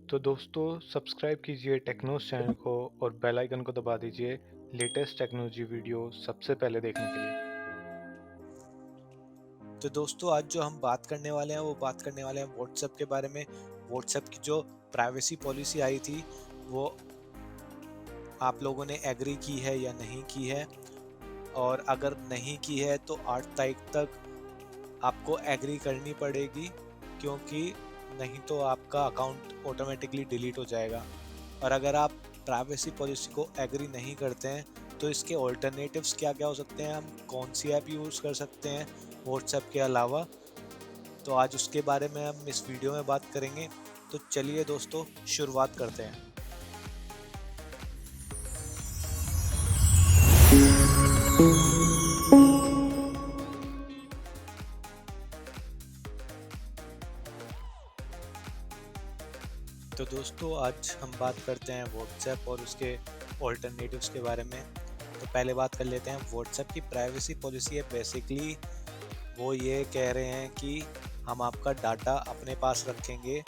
तो दोस्तों सब्सक्राइब कीजिए टेक्नोस चैनल को और बेल आइकन को दबा दीजिए लेटेस्ट टेक्नोलॉजी वीडियो सबसे पहले देखने के लिए। तो दोस्तों आज जो हम बात करने वाले हैं वो बात करने वाले हैं व्हाट्सएप के बारे में। व्हाट्सएप की जो प्राइवेसी पॉलिसी आई थी वो आप लोगों ने एग्री की है या नहीं की है, और अगर नहीं की है तो 8 तारीख तक आपको एग्री करनी पड़ेगी, क्योंकि नहीं तो आपका अकाउंट ऑटोमेटिकली डिलीट हो जाएगा। और अगर आप प्राइवेसी पॉलिसी को एग्री नहीं करते हैं तो इसके ऑल्टरनेटिव्स क्या क्या हो सकते हैं, हम कौन सी ऐप यूज़ कर सकते हैं व्हाट्सएप के अलावा, तो आज उसके बारे में हम इस वीडियो में बात करेंगे। तो चलिए दोस्तों शुरुआत करते हैं। तो दोस्तों आज हम बात करते हैं व्हाट्सएप और उसके ऑल्टरनेटिव्स के बारे में। तो पहले बात कर लेते हैं व्हाट्सएप की प्राइवेसी पॉलिसी है। बेसिकली वो ये कह रहे हैं कि हम आपका डाटा अपने पास रखेंगे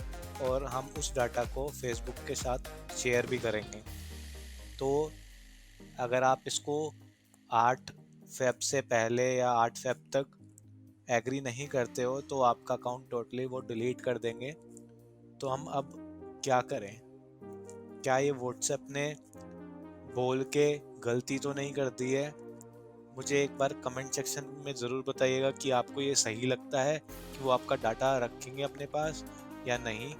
और हम उस डाटा को फेसबुक के साथ शेयर भी करेंगे। तो अगर आप इसको 8 फ़ेब से पहले या 8 फ़ेब तक एग्री नहीं करते हो तो आपका अकाउंट टोटली वो डिलीट कर देंगे। तो हम अब क्या करें? क्या ये व्हाट्सएप ने बोल के गलती तो नहीं कर दी है? मुझे एक बार कमेंट सेक्शन में ज़रूर बताइएगा कि आपको ये सही लगता है कि वो आपका डाटा रखेंगे अपने पास या नहीं।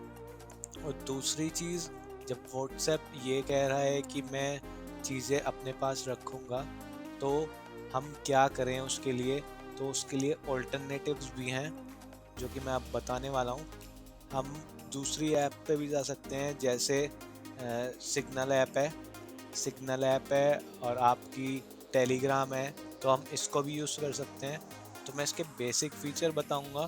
और दूसरी चीज़, जब व्हाट्सएप ये कह रहा है कि मैं चीज़ें अपने पास रखूँगा, तो हम क्या करें उसके लिए? तो उसके लिए ऑल्टरनेटिव्स भी हैं जो कि मैं अब बताने वाला हूँ। हम दूसरी ऐप पे भी जा सकते हैं, जैसे सिग्नल ऐप है। सिग्नल ऐप है और आपकी टेलीग्राम है, तो हम इसको भी यूज़ कर सकते हैं। तो मैं इसके बेसिक फीचर बताऊंगा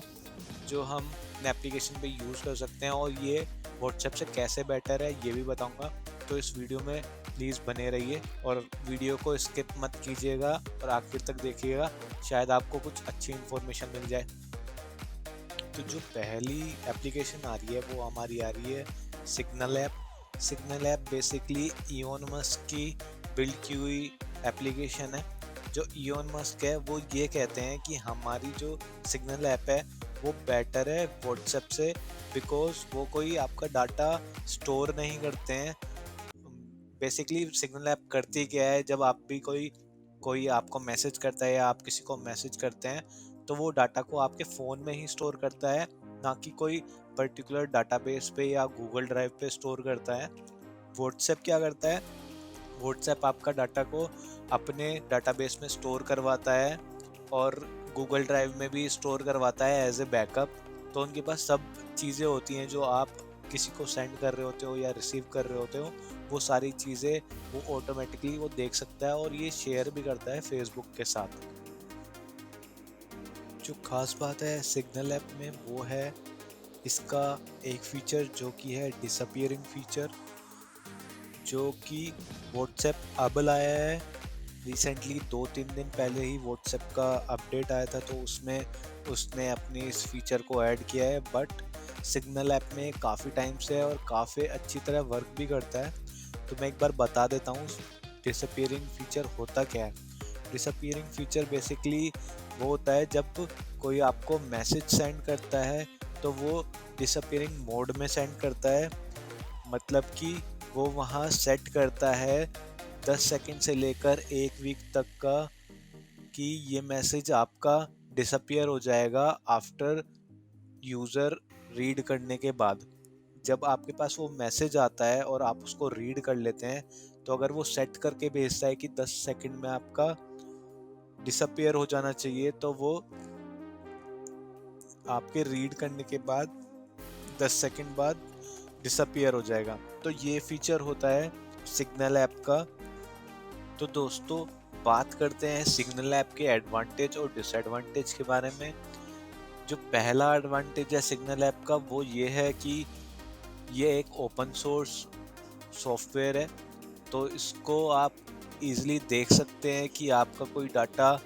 जो हम एप्लीकेशन पे यूज़ कर सकते हैं, और ये व्हाट्सएप से कैसे बेटर है ये भी बताऊंगा। तो इस वीडियो में प्लीज़ बने रहिए और वीडियो को स्किप मत कीजिएगा और आखिर तक देखिएगा, शायद आपको कुछ अच्छी इन्फॉर्मेशन मिल जाए। तो जो पहली एप्लीकेशन आ रही है वो हमारी आ रही है signal app. Signal app basically Elon Musk की बिल्ड की हुई एप्लीकेशन है। जो इलोन मस्क है वो ये कहते हैं कि हमारी जो सिग्नल ऐप है वो बेटर है व्हाट्सएप से, बिकॉज वो कोई आपका डाटा स्टोर नहीं करते हैं। बेसिकली सिग्नल ऐप करती क्या है, जब आप भी कोई कोई आपको मैसेज करता है या आप किसी को मैसेज करते हैं तो वो डाटा को आपके फ़ोन में ही स्टोर करता है, ना कि कोई पर्टिकुलर डाटाबेस पे या गूगल ड्राइव पे स्टोर करता है। व्हाट्सएप क्या करता है? व्हाट्सएप आपका डाटा को अपने डाटाबेस में स्टोर करवाता है और गूगल ड्राइव में भी स्टोर करवाता है एज ए बैकअप। तो उनके पास सब चीज़ें होती हैं जो आप किसी को सेंड कर रहे होते हो या रिसीव कर रहे होते हो, वो सारी चीज़ें वो ऑटोमेटिकली वो देख सकता है और ये शेयर भी करता है फेसबुक के साथ। जो खास बात है सिग्नल ऐप में वो है इसका एक फीचर जो कि है डिसअपीयरिंग फीचर, जो कि व्हाट्सएप अब लाया है। रिसेंटली 2-3 दिन पहले ही व्हाट्सएप का अपडेट आया था, तो उसमें उसने अपने इस फीचर को ऐड किया है। बट सिग्नल ऐप में काफ़ी टाइम से है और काफ़ी अच्छी तरह वर्क भी करता है। तो मैं एक बार बता देता हूँ डिसअपीयरिंग फीचर होता क्या है। डिसअपीयरिंग फीचर बेसिकली वो होता है जब कोई आपको मैसेज सेंड करता है तो वो डिसअपीयरिंग मोड में सेंड करता है। मतलब कि वो वहाँ सेट करता है 10 सेकंड से लेकर 1 वीक तक का, कि ये मैसेज आपका डिसअपीयर हो जाएगा आफ्टर यूज़र रीड करने के बाद। जब आपके पास वो मैसेज आता है और आप उसको रीड कर लेते हैं, तो अगर वो सेट करके भेजता है कि 10 सेकंड में आपका डिसअपीयर हो जाना चाहिए, तो वो आपके रीड करने के बाद 10 सेकंड बाद डिसअपीयर हो जाएगा। तो ये फीचर होता है सिग्नल ऐप का। तो दोस्तों बात करते हैं सिग्नल ऐप के एडवांटेज और डिसएडवांटेज के बारे में। जो पहला एडवांटेज है सिग्नल ऐप का वो ये है कि ये एक ओपन सोर्स सॉफ्टवेयर है, तो इसको आप इजीली देख सकते हैं कि आपका कोई डाटा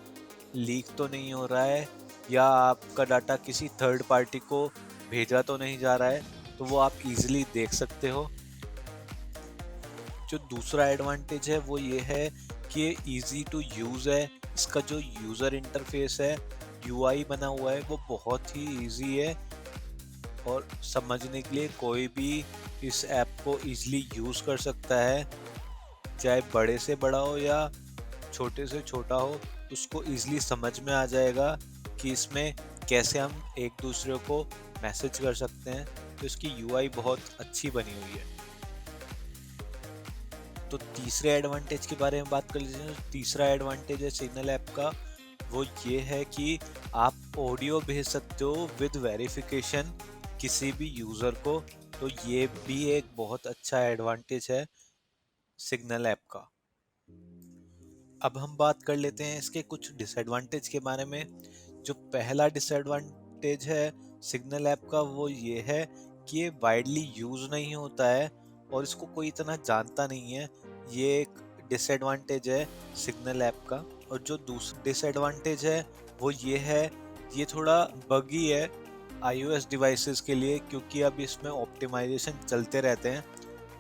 लीक तो नहीं हो रहा है या आपका डाटा किसी थर्ड पार्टी को भेजा तो नहीं जा रहा है। तो वो आप इजीली देख सकते हो। जो दूसरा एडवांटेज है वो ये है कि ये इजी टू यूज़ है। इसका जो यूज़र इंटरफेस है, यूआई बना हुआ है, वो बहुत ही इजी है और समझने के लिए कोई भी इस ऐप को इजीली यूज़ कर सकता है, चाहे बड़े से बड़ा हो या छोटे से छोटा हो, उसको इजीली समझ में आ जाएगा कि इसमें कैसे हम एक दूसरे को मैसेज कर सकते हैं। तो इसकी यूआई बहुत अच्छी बनी हुई है। तो तीसरे एडवांटेज के बारे में बात कर लीजिए। तीसरा एडवांटेज है सिग्नल ऐप का, वो ये है कि आप ऑडियो भेज सकते हो विद वेरिफिकेशन किसी भी यूज़र को। तो ये भी एक बहुत अच्छा एडवांटेज है सिग्नल ऐप का। अब हम बात कर लेते हैं इसके कुछ डिसएडवांटेज के बारे में। जो पहला डिसएडवांटेज है सिग्नल ऐप का वो ये है कि ये वाइडली यूज़ नहीं होता है और इसको कोई इतना जानता नहीं है। ये एक डिसएडवांटेज है सिग्नल ऐप का। और जो दूसरा डिसएडवांटेज है वो ये है, ये थोड़ा बगी है iOS डिवाइसेस के लिए, क्योंकि अब इसमें ऑप्टिमाइजेशन चलते रहते हैं।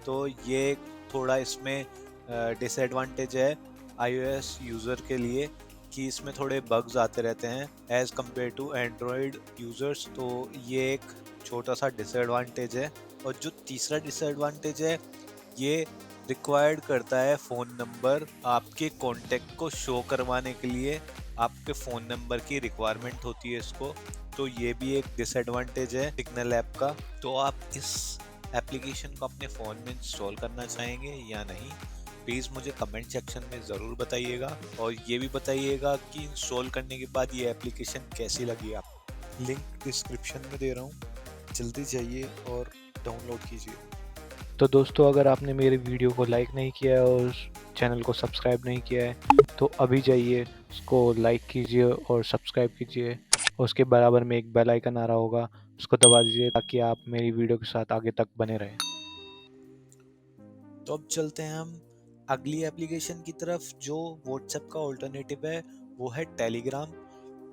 तो ये थोड़ा इसमें डिसएडवांटेज है iOS यूज़र के लिए कि इसमें थोड़े बग्स आते रहते हैं as compare to Android users. तो ये एक छोटा सा डिसएडवांटेज है। और जो तीसरा डिसएडवांटेज है, ये रिक्वायर्ड करता है फ़ोन नंबर। आपके कॉन्टैक्ट को शो करवाने के लिए आपके फ़ोन नंबर की रिक्वायरमेंट होती है इसको। तो ये भी एक डिसएडवांटेज है सिग्नल ऐप का। तो आप इस एप्लीकेशन को अपने फ़ोन में इंस्टॉल करना चाहेंगे या नहीं, प्लीज़ मुझे कमेंट सेक्शन में ज़रूर बताइएगा। और ये भी बताइएगा कि इंस्टॉल करने के बाद ये एप्लीकेशन कैसी लगी आपको। लिंक डिस्क्रिप्शन में दे रहा हूँ, जल्दी जाइए और डाउनलोड कीजिए। तो दोस्तों, अगर आपने मेरे वीडियो को लाइक नहीं किया है और चैनल को सब्सक्राइब नहीं किया है, तो अभी जाइए उसको लाइक कीजिए और सब्सक्राइब कीजिए। और उसके बराबर में एक बेल आइकन आ रहा होगा, उसको दबा दीजिए ताकि आप मेरी वीडियो के साथ आगे तक बने रहें। तो अब चलते हैं हम अगली एप्लीकेशन की तरफ। जो व्हाट्सएप का ऑल्टरनेटिव है वो है टेलीग्राम।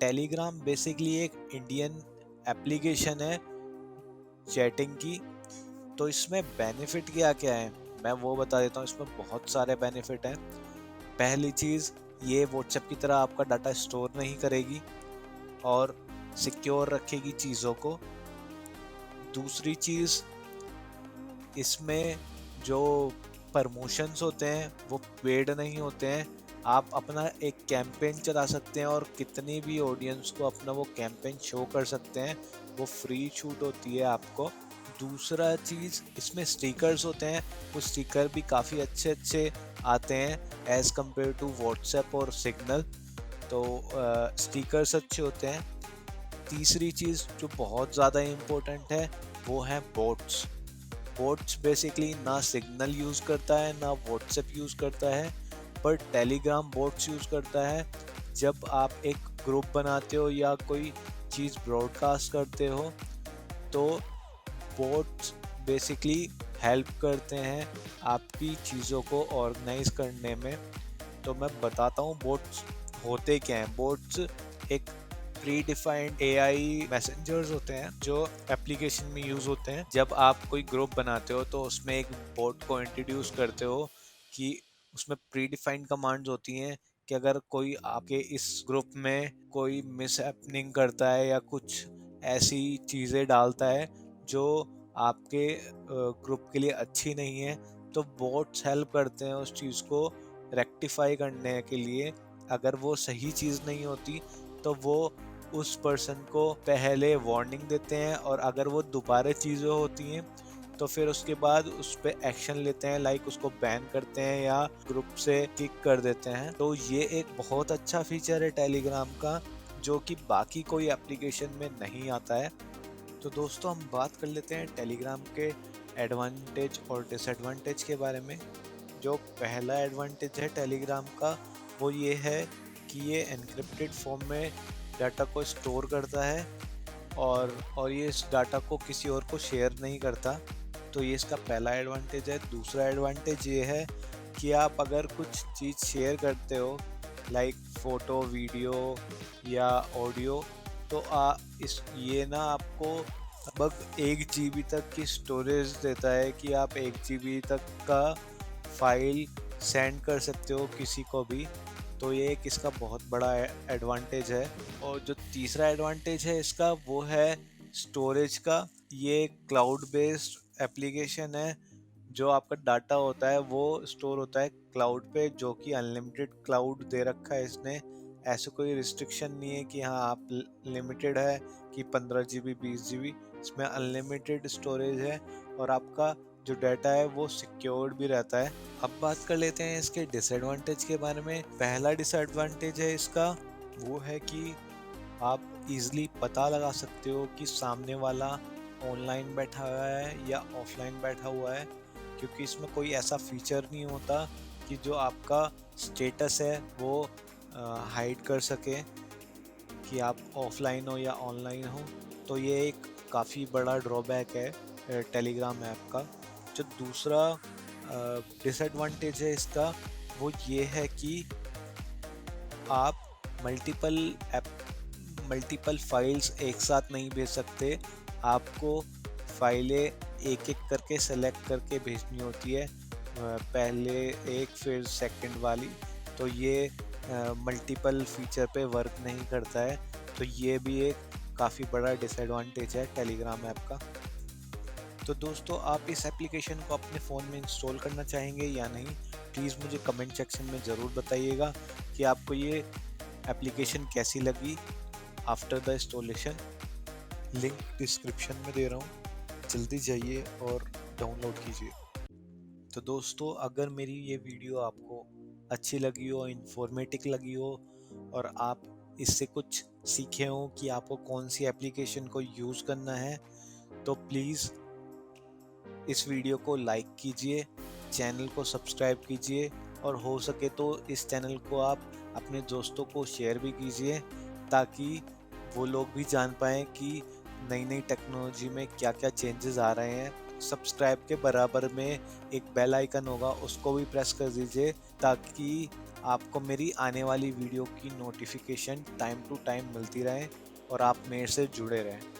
टेलीग्राम बेसिकली एक इंडियन एप्लीकेशन है चैटिंग की। तो इसमें बेनिफिट क्या क्या है मैं वो बता देता हूँ। इसमें बहुत सारे बेनिफिट हैं। पहली चीज़, ये व्हाट्सएप की तरह आपका डाटा स्टोर नहीं करेगी और सिक्योर रखेगी चीज़ों को। दूसरी चीज़, इसमें जो प्रमोशंस होते हैं वो पेड नहीं होते हैं। आप अपना एक कैंपेन चला सकते हैं और कितनी भी ऑडियंस को अपना वो कैंपेन शो कर सकते हैं। वो फ्री छूट होती है आपको। दूसरा चीज़, इसमें स्टिकर्स होते हैं। वो स्टिकर भी काफ़ी अच्छे अच्छे आते हैं एज़ कम्पेयर टू व्हाट्सएप और सिग्नल। तो स्टिकर्स अच्छे होते हैं। तीसरी चीज़ जो बहुत ज़्यादा इम्पोर्टेंट है वो है बोट्स। बोट्स बेसिकली ना सिग्नल यूज़ करता है ना व्हाट्सएप यूज़ करता है, पर टेलीग्राम बोट्स यूज़ करता है। जब आप एक ग्रुप बनाते हो या कोई चीज़ ब्रॉडकास्ट करते हो तो बोट्स बेसिकली हेल्प करते हैं आपकी चीज़ों को ऑर्गेनाइज करने में। तो मैं बताता हूँ बोट्स होते क्या हैं। बोट्स एक प्री डिफाइंड एआई मैसेंजर्स होते हैं जो एप्लीकेशन में यूज़ होते हैं। जब आप कोई ग्रुप बनाते हो तो उसमें एक बोट को इंट्रोड्यूस करते हो कि उसमें प्री डिफाइंड कमांड्स होती हैं कि अगर कोई आपके इस ग्रुप में कोई मिस हैपनिंग करता है या कुछ ऐसी चीज़ें डालता है जो आपके ग्रुप के लिए अच्छी नहीं है, तो बोट्स हेल्प करते हैं उस चीज़ को रेक्टिफाई करने के लिए। अगर वो सही चीज़ नहीं होती तो वो उस पर्सन को पहले वार्निंग देते हैं, और अगर वो दोबारा चीज़ें होती हैं तो फिर उसके बाद उस पर एक्शन लेते हैं, लाइक उसको बैन करते हैं या ग्रुप से किक कर देते हैं। तो ये एक बहुत अच्छा फीचर है टेलीग्राम का जो कि बाकी कोई एप्लीकेशन में नहीं आता है। तो दोस्तों, हम बात कर लेते हैं टेलीग्राम के एडवांटेज और डिसएडवांटेज के बारे में। जो पहला एडवांटेज है टेलीग्राम का वो ये है कि ये एन्क्रिप्टेड फॉर्म में डाटा को स्टोर करता है और ये इस डाटा को किसी और को शेयर नहीं करता। तो ये इसका पहला एडवांटेज है। दूसरा एडवांटेज ये है कि आप अगर कुछ चीज़ शेयर करते हो लाइक फ़ोटो, वीडियो या ऑडियो, तो ये ना आपको लगभग 1 जीबी तक की स्टोरेज देता है कि आप 1 जीबी तक का फाइल सेंड कर सकते हो किसी को भी। तो ये एक इसका बहुत बड़ा एडवांटेज है। और जो तीसरा एडवांटेज है इसका वो है स्टोरेज का। ये क्लाउड बेस्ड एप्लीकेशन है। जो आपका डाटा होता है वो स्टोर होता है क्लाउड पे, जो कि अनलिमिटेड क्लाउड दे रखा है इसने। ऐसे कोई रिस्ट्रिक्शन नहीं है कि हाँ आप लिमिटेड है कि 15 जीबी 20 जीबी। इसमें अनलिमिटेड स्टोरेज है और आपका जो डाटा है वो सिक्योर्ड भी रहता है। अब बात कर लेते हैं इसके डिसएडवांटेज के बारे में। पहला डिसएडवांटेज है इसका वो है कि आप इजीली पता लगा सकते हो कि सामने वाला ऑनलाइन बैठा हुआ है या ऑफलाइन बैठा हुआ है, क्योंकि इसमें कोई ऐसा फीचर नहीं होता कि जो आपका स्टेटस है वो हाइड कर सके कि आप ऑफलाइन हो या ऑनलाइन हो। तो ये एक काफ़ी बड़ा ड्रॉबैक है टेलीग्राम ऐप का। जो दूसरा डिसएडवांटेज है इसका वो ये है कि आप मल्टीपल ऐप मल्टीपल फाइल्स एक साथ नहीं भेज सकते। आपको फाइलें एक एक करके सेलेक्ट करके भेजनी होती है, पहले एक फिर सेकंड वाली। तो ये मल्टीपल फीचर पे वर्क नहीं करता है। तो ये भी एक काफ़ी बड़ा डिसएडवांटेज है टेलीग्राम ऐप का। तो दोस्तों, आप इस एप्लीकेशन को अपने फ़ोन में इंस्टॉल करना चाहेंगे या नहीं, प्लीज़ मुझे कमेंट सेक्शन में ज़रूर बताइएगा कि आपको ये एप्लीकेशन कैसी लगी after the installation. Link description में दे रहा हूँ, जल्दी जाइए और डाउनलोड कीजिए। तो दोस्तों, अगर मेरी ये वीडियो आपको अच्छी लगी हो, इन्फॉर्मेटिव लगी हो और आप इससे कुछ सीखे हो कि आपको कौन सी एप्लीकेशन को यूज़ करना है, तो प्लीज़ इस वीडियो को लाइक कीजिए, चैनल को सब्सक्राइब कीजिए और हो सके तो इस चैनल को आप अपने दोस्तों को शेयर भी कीजिए, ताकि वो लोग भी जान पाएँ कि नई नई टेक्नोलॉजी में क्या क्या चेंजेस आ रहे हैं। सब्सक्राइब के बराबर में एक बेल आइकन होगा, उसको भी प्रेस कर दीजिए, ताकि आपको मेरी आने वाली वीडियो की नोटिफिकेशन टाइम टू टाइम मिलती रहे और आप मेरे से जुड़े रहें।